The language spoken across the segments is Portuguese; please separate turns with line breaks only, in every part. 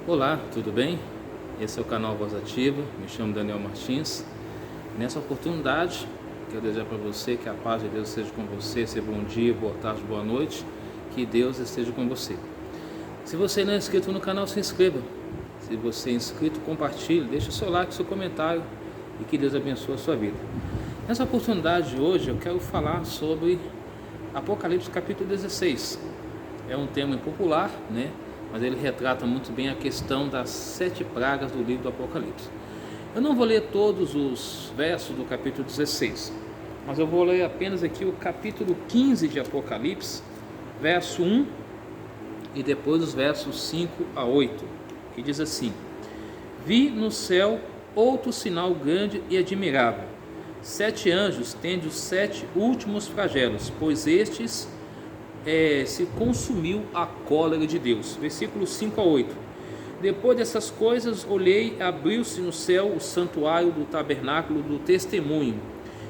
Olá, tudo bem? Esse é o canal Voz Ativa, me chamo Daniel Martins. Nessa oportunidade, quero desejar para você que a paz de Deus esteja com você, seja bom dia, boa tarde, boa noite, que Deus esteja com você. Se você não é inscrito no canal, se inscreva. Se você é inscrito, compartilhe, deixe o seu like, seu comentário e que Deus abençoe a sua vida. Nessa oportunidade de hoje, eu quero falar sobre Apocalipse capítulo 16. É um tema impopular, né? Mas ele retrata muito bem a questão das 7 pragas do livro do Apocalipse. Eu não vou ler todos os versos do capítulo 16, mas eu vou ler apenas aqui o capítulo 15 de Apocalipse, verso 1 e depois os versos 5 a 8, que diz assim: Vi no céu outro sinal grande e admirável, 7 anjos tendo os 7 últimos flagelos, pois estes se consumiu a cólera de Deus. Versículos 5 a 8. Depois dessas coisas olhei, abriu-se no céu o santuário do tabernáculo do testemunho,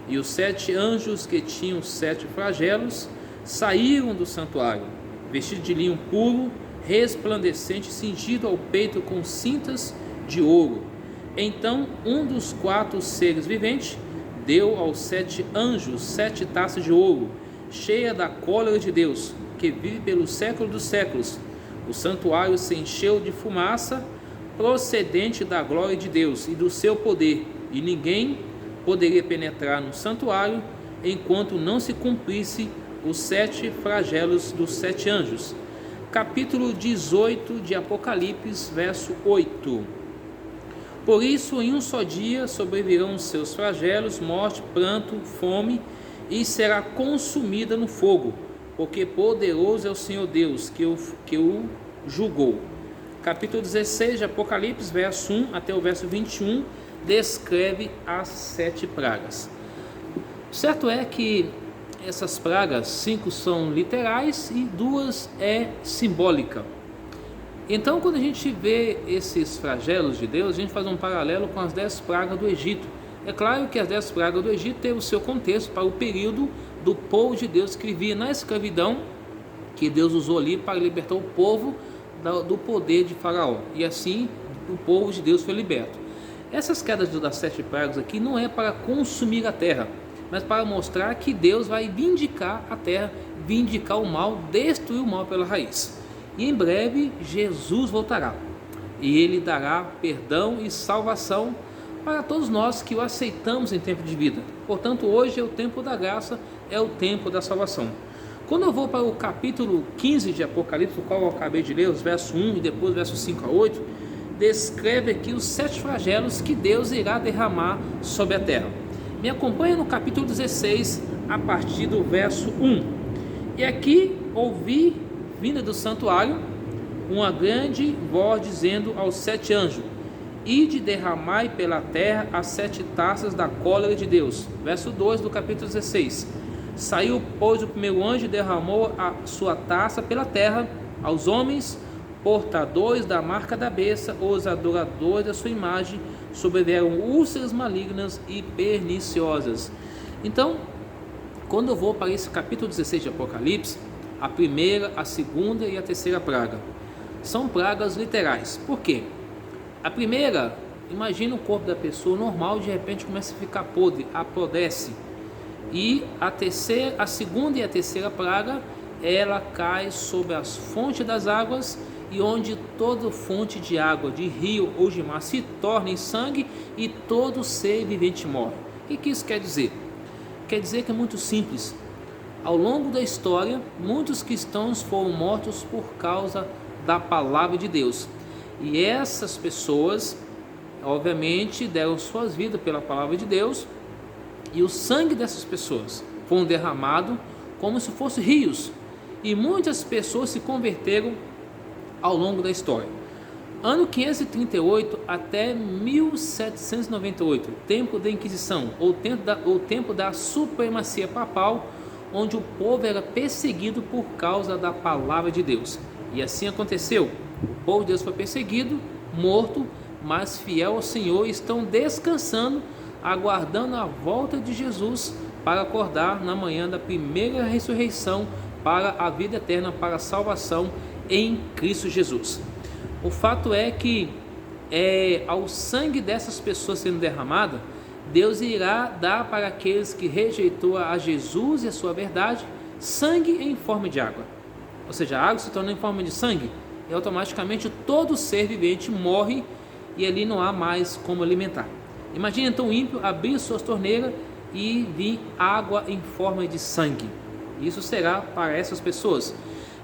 e os 7 anjos que tinham 7 flagelos saíram do santuário, vestidos de linho puro, resplandecente, cingido ao peito com cintas de ouro. Então um dos 4 seres viventes deu aos 7 anjos 7 taças de ouro, cheia da cólera de Deus, que vive pelo século dos séculos. O santuário se encheu de fumaça procedente da glória de Deus e do seu poder, e ninguém poderia penetrar no santuário enquanto não se cumprisse os 7 flagelos dos 7 anjos. Capítulo 18 de Apocalipse, verso 8. Por isso, em um só dia sobrevirão os seus flagelos, morte, pranto, fome, e será consumida no fogo, porque poderoso é o Senhor Deus que o julgou. Capítulo 16 de Apocalipse, verso 1 até o verso 21, descreve as 7 pragas. Certo é que essas pragas, 5 são literais e 2 é simbólica. Então, quando a gente vê esses flagelos de Deus, a gente faz um paralelo com as 10 pragas do Egito. É claro que as 10 pragas do Egito teve o seu contexto para o período do povo de Deus que vivia na escravidão, que Deus usou ali para libertar o povo do poder de Faraó, e assim o povo de Deus foi liberto. Essas quedas das 7 pragas aqui não é para consumir a terra, mas para mostrar que Deus vai vindicar a terra, vindicar o mal, destruir o mal pela raiz. E em breve Jesus voltará, e Ele dará perdão e salvação para todos nós que o aceitamos em tempo de vida. Portanto, hoje é o tempo da graça, é o tempo da salvação. Quando eu vou para o capítulo 15 de Apocalipse, o qual eu acabei de ler, os versos 1 e depois os versos 5 a 8, descreve aqui os 7 flagelos que Deus irá derramar sobre a terra. Me acompanha no capítulo 16, a partir do verso 1. E aqui ouvi, vinda do santuário, uma grande voz dizendo aos 7 anjos: Ide derramai pela terra as 7 taças da cólera de Deus. Verso 2 do capítulo 16. Saiu, pois, o primeiro anjo e derramou a sua taça pela terra aos homens portadores da marca da besta, os adoradores da sua imagem. Sobrevieram úlceras malignas e perniciosas. Então, quando eu vou para esse capítulo 16 de Apocalipse, a primeira, a segunda e a terceira praga são pragas literais. Por quê? A primeira, imagina o corpo da pessoa normal, de repente começa a ficar podre, apodrece. E a segunda e a terceira praga, ela cai sobre as fontes das águas, e onde toda fonte de água, de rio ou de mar se torna em sangue, e todo ser vivente morre. O que isso quer dizer? Quer dizer que é muito simples. Ao longo da história, muitos cristãos foram mortos por causa da palavra de Deus. E essas pessoas, obviamente, deram suas vidas pela palavra de Deus, e o sangue dessas pessoas foi derramado como se fossem rios, e muitas pessoas se converteram ao longo da história. Ano 538 até 1798, tempo da Inquisição, ou tempo da supremacia papal, onde o povo era perseguido por causa da palavra de Deus. E assim aconteceu. O povo de Deus foi perseguido, morto, mas fiel ao Senhor, estão descansando, aguardando a volta de Jesus para acordar na manhã da primeira ressurreição para a vida eterna, para a salvação em Cristo Jesus. O fato é que ao sangue dessas pessoas sendo derramado, Deus irá dar para aqueles que rejeitou a Jesus e a sua verdade, sangue em forma de água. Ou seja, a água se torna em forma de sangue e automaticamente todo ser vivente morre e ali não há mais como alimentar. Imagine então o ímpio abrir suas torneiras e vir água em forma de sangue. Isso será para essas pessoas.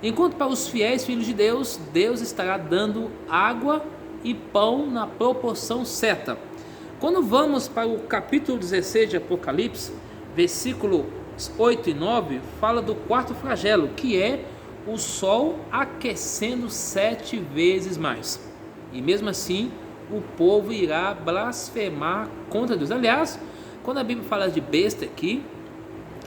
Enquanto para os fiéis filhos de Deus, Deus estará dando água e pão na proporção certa. Quando vamos para o capítulo 16 de Apocalipse, versículo 8 e 9, fala do quarto flagelo, que é o sol aquecendo 7 vezes mais. E mesmo assim, o povo irá blasfemar contra Deus. Aliás, quando a Bíblia fala de besta aqui,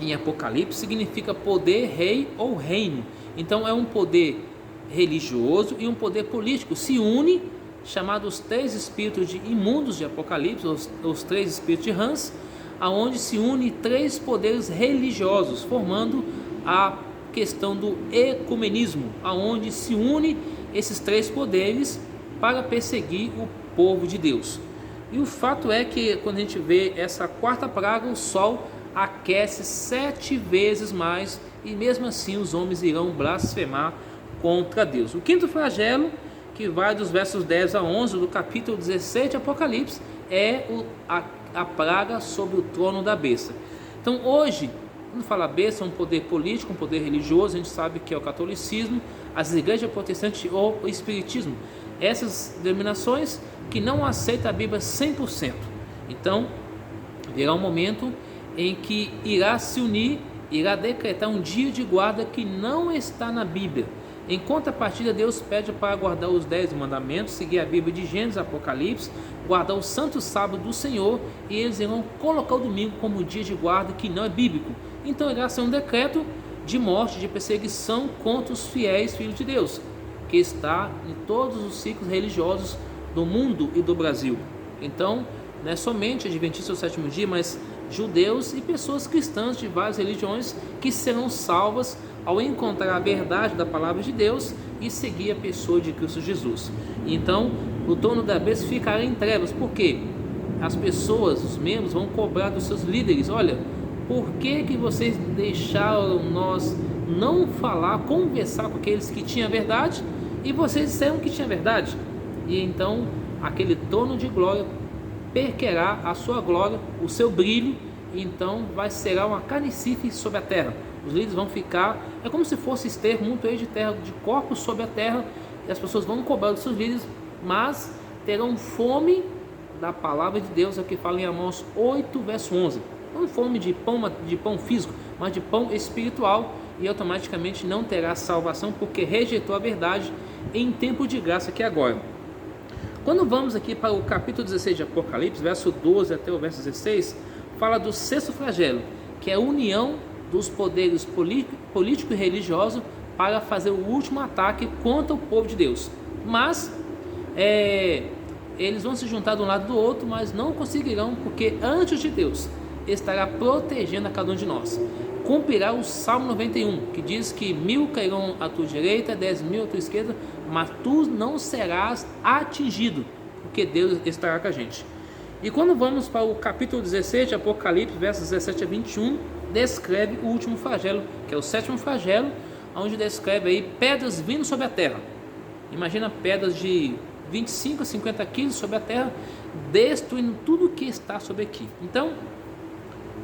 em Apocalipse, significa poder, rei ou reino. Então é um poder religioso e um poder político. Se une, chamados os 3 espíritos imundos de Apocalipse, os 3 espíritos de Hans, aonde se une 3 poderes religiosos, formando a questão do ecumenismo, aonde se une esses 3 poderes para perseguir o povo de Deus. E o fato é que quando a gente vê essa quarta praga, o sol aquece 7 vezes mais e mesmo assim os homens irão blasfemar contra Deus. O quinto flagelo, que vai dos versos 10 a 11 do capítulo 16 de Apocalipse, é a praga sobre o trono da besta. Então hoje, quando fala besta, é um poder político, um poder religioso, a gente sabe que é o catolicismo, as igrejas protestantes ou o espiritismo, essas denominações que não aceitam a Bíblia 100%. Então virá um momento em que irá se unir, irá decretar um dia de guarda que não está na Bíblia. Em contrapartida, Deus pede para guardar os 10 mandamentos, seguir a Bíblia de Gênesis, Apocalipse, guardar o santo sábado do Senhor, e eles irão colocar o domingo como dia de guarda que não é bíblico. Então irá ser um decreto de morte, de perseguição contra os fiéis filhos de Deus, que está em todos os ciclos religiosos do mundo e do Brasil. Então, não é somente adventistas do 7º dia, mas judeus e pessoas cristãs de várias religiões que serão salvas ao encontrar a verdade da palavra de Deus e seguir a pessoa de Cristo Jesus. Então, o trono da besta ficará em trevas, porque as pessoas, os membros, vão cobrar dos seus líderes: olha, por que vocês deixaram nós não falar, conversar com aqueles que tinham a verdade, e vocês disseram que tinha verdade? E então, aquele trono de glória perquerá a sua glória, o seu brilho, e então será uma carnificina sobre a terra. Os líderes vão ficar, é como se fosse esterco, muito de terra, de corpos sobre a terra, e as pessoas vão cobrar dos seus líderes, mas terão fome da palavra de Deus, é o que fala em Amós 8, verso 11. Não fome de pão físico, mas de pão espiritual, e automaticamente não terá salvação, porque rejeitou a verdade em tempo de graça que é agora. Quando vamos aqui para o capítulo 16 de Apocalipse, verso 12 até o verso 16, fala do 6º flagelo, que é a união dos poderes político e religioso para fazer o último ataque contra o povo de Deus. Mas eles vão se juntar de um lado do outro, mas não conseguirão, porque antes de Deus estará protegendo a cada um de nós. Cumprirá o Salmo 91, que diz que 1000 cairão à tua direita, 10.000 à tua esquerda, mas tu não serás atingido, porque Deus estará com a gente. E quando vamos para o capítulo 16 de Apocalipse, versos 17 a 21, descreve o último flagelo, que é o 7º flagelo, onde descreve aí pedras vindo sobre a terra. Imagina pedras de 25 a 50 quilos sobre a terra, destruindo tudo que está sobre aqui. Então,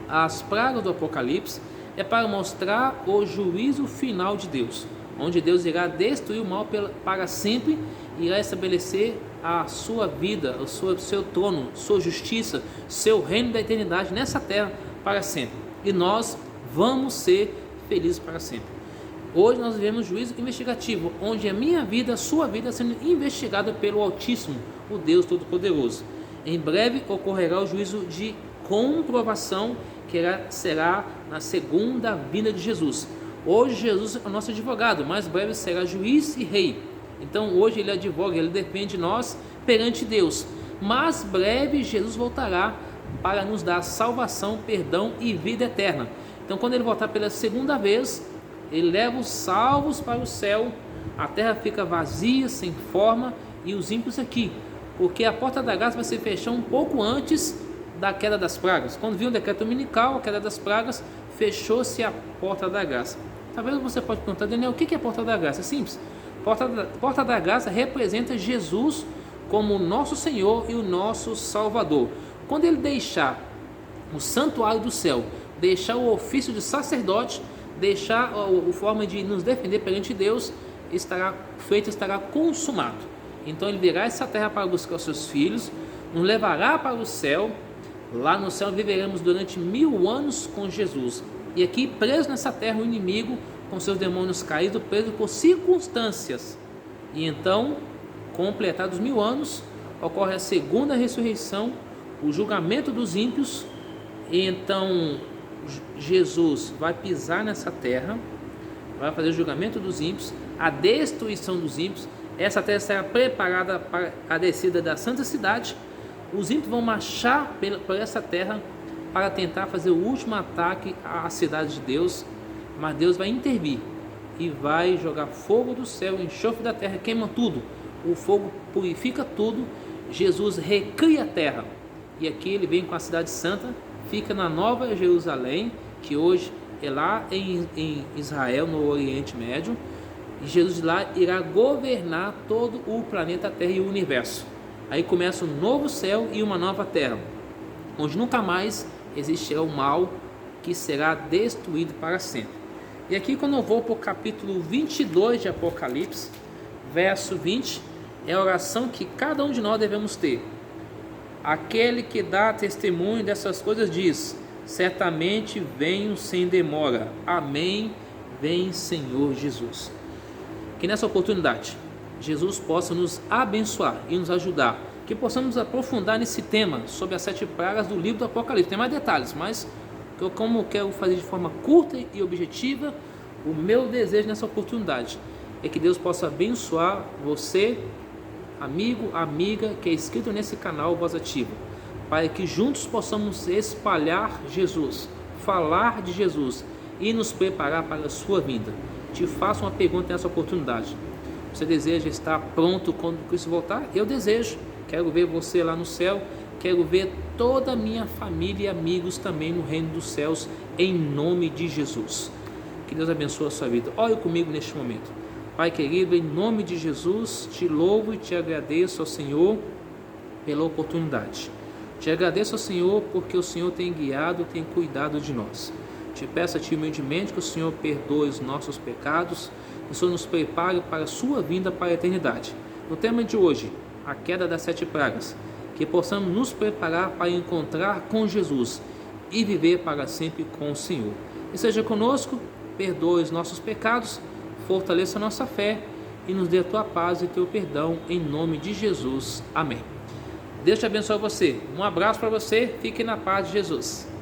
as pragas do Apocalipse é para mostrar o juízo final de Deus, onde Deus irá destruir o mal para sempre, irá estabelecer a sua vida, o seu trono, sua justiça, seu reino da eternidade nessa terra para sempre. E nós vamos ser felizes para sempre. Hoje nós vivemos juízo investigativo, onde a minha vida, a sua vida, sendo investigada pelo Altíssimo, o Deus Todo-Poderoso. Em breve ocorrerá o juízo de comprovação, que será na segunda vinda de Jesus. Hoje Jesus é o nosso advogado, mais breve será juiz e rei. Então hoje ele advoga, ele defende nós perante Deus. Mas breve Jesus voltará para nos dar salvação, perdão e vida eterna. Então quando ele voltar pela segunda vez, ele leva os salvos para o céu, a terra fica vazia, sem forma, e os ímpios aqui, porque a porta da graça vai se fechar um pouco antes da queda das pragas. Quando viu o decreto dominical, a queda das pragas, fechou-se a porta da graça. Talvez você pode perguntar, Daniel, o que é a porta da graça? É simples. Porta da graça representa Jesus como o nosso Senhor e o nosso Salvador. Quando ele deixar o santuário do céu, deixar o ofício de sacerdote, deixar a forma de nos defender perante Deus, estará consumado. Então ele virá essa terra para buscar os seus filhos, nos levará para o céu. Lá no céu viveremos durante 1000 anos com Jesus. E aqui, preso nessa terra, o inimigo, com seus demônios caídos, preso por circunstâncias. E então, completados 1000 anos, ocorre a segunda ressurreição, o julgamento dos ímpios. E então Jesus vai pisar nessa terra, vai fazer o julgamento dos ímpios, a destruição dos ímpios. Essa terra será preparada para a descida da santa cidade. Os ímpios vão marchar por essa terra para tentar fazer o último ataque à cidade de Deus, mas Deus vai intervir e vai jogar fogo do céu, enxofre da terra, queima tudo. O fogo purifica tudo. Jesus recria a terra, e aqui ele vem com a cidade santa, fica na Nova Jerusalém, que hoje é lá em Israel, no Oriente Médio, e Jesus de lá irá governar todo o planeta Terra e o universo. Aí começa um novo céu e uma nova terra, onde nunca mais existirá o mal, que será destruído para sempre. E aqui, quando eu vou para o capítulo 22 de Apocalipse, verso 20, é a oração que cada um de nós devemos ter. Aquele que dá testemunho dessas coisas diz: certamente venho sem demora. Amém. Vem, Senhor Jesus. Que nessa oportunidade Jesus possa nos abençoar e nos ajudar, que possamos aprofundar nesse tema sobre as 7 pragas do livro do Apocalipse. Tem mais detalhes, mas como eu quero fazer de forma curta e objetiva, o meu desejo nessa oportunidade é que Deus possa abençoar você, amigo, amiga, que é inscrito nesse canal Voz Ativa, para que juntos possamos espalhar Jesus, falar de Jesus e nos preparar para a sua vinda. Te faço uma pergunta nessa oportunidade: você deseja estar pronto quando Cristo voltar? Eu desejo. Quero ver você lá no céu. Quero ver toda a minha família e amigos também no reino dos céus, em nome de Jesus. Que Deus abençoe a sua vida. Ore comigo neste momento. Pai querido, em nome de Jesus, te louvo e te agradeço ao Senhor pela oportunidade. Te agradeço ao Senhor porque o Senhor tem guiado, tem cuidado de nós. Te peço a Ti humildemente que o Senhor perdoe os nossos pecados, que o Senhor nos prepare para a sua vinda para a eternidade. No tema de hoje, a queda das 7 pragas, que possamos nos preparar para encontrar com Jesus e viver para sempre com o Senhor. E seja conosco, perdoe os nossos pecados, fortaleça a nossa fé e nos dê a Tua paz e Teu perdão, em nome de Jesus. Amém. Deus te abençoe você. Um abraço para você, fique na paz de Jesus.